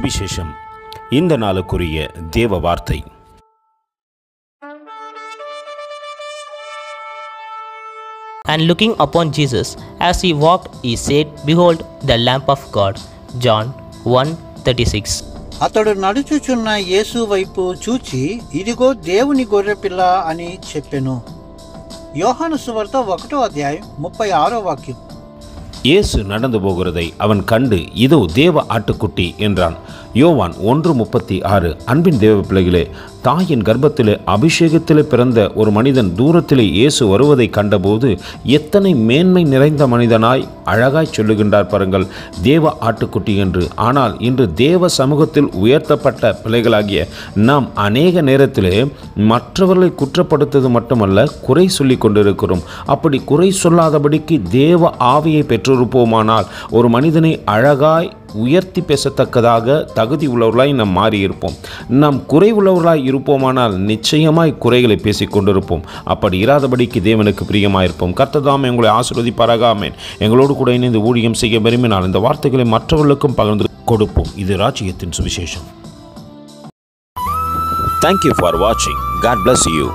சுவிசேஷம். இந்த நாளுக்குரிய தேவ வார்த்தை. And looking upon Jesus, as he walked, he said, Behold, the Lamb of God. John 1:36. అతడు నడుచుచున్న యేసు వైపు చూచి, ఇదిగో దేవుని గొర్రెపిల్ల అని చెప్పెను. யோహాను சுவார்த்த 1:36 இயேசு நடந்து போகிறதை அவன் கண்டு, இதோ தேவ ஆட்டுக்குட்டி என்றான். யோவான் 1:36. அன்பின் தேவ பிள்ளைகளே, தாயின் கர்ப்பத்திலே அபிஷேகத்திலே பிறந்த ஒரு மனிதன் தூரத்திலே இயேசு வருவதை கண்டபோது எத்தனை மேன்மை நிறைந்த மனிதனாய் அழகாய் சொல்லுகின்றார் பாருங்கள், தேவ ஆட்டுக்குட்டி என்று. ஆனால் இன்று தேவ சமூகத்தில் உயர்த்தப்பட்ட பிள்ளைகளாகிய நாம் அநேக நேரத்திலே மற்றவர்களை குற்றப்படுத்துவது மட்டுமல்ல, குறை சொல்லி கொண்டிருக்கிறோம். அப்படி குறை சொல்லாதபடிக்கு தேவ ஆவியை பெற்றிருப்போமானால் ஒரு மனிதனை அழகாய் உயர்த்தி பேசத்தக்கதாக தகுதி உள்ளவர்களாய் நாம் மாறியிருப்போம். நாம் குறை உள்ளவர்களாய் இருப்போமானால் நிச்சயமாய் குறைகளை பேசிக் கொண்டிருப்போம். அப்படி இராதபடிக்கு தேவனுக்கு பிரியமாயிருப்போம். கர்த்தர் எங்களை ஆசீர்வதிப்பாராக. ஆமென். எங்களோடு கூட இணைந்து ஊழியம் செய்ய விரும்பினால் இந்த வார்த்தைகளை மற்றவர்களுக்கும் பகிர்ந்து கொடுப்போம். இது ராஜ்யத்தின் சுவிசேஷம். Thank you for watching. God bless you.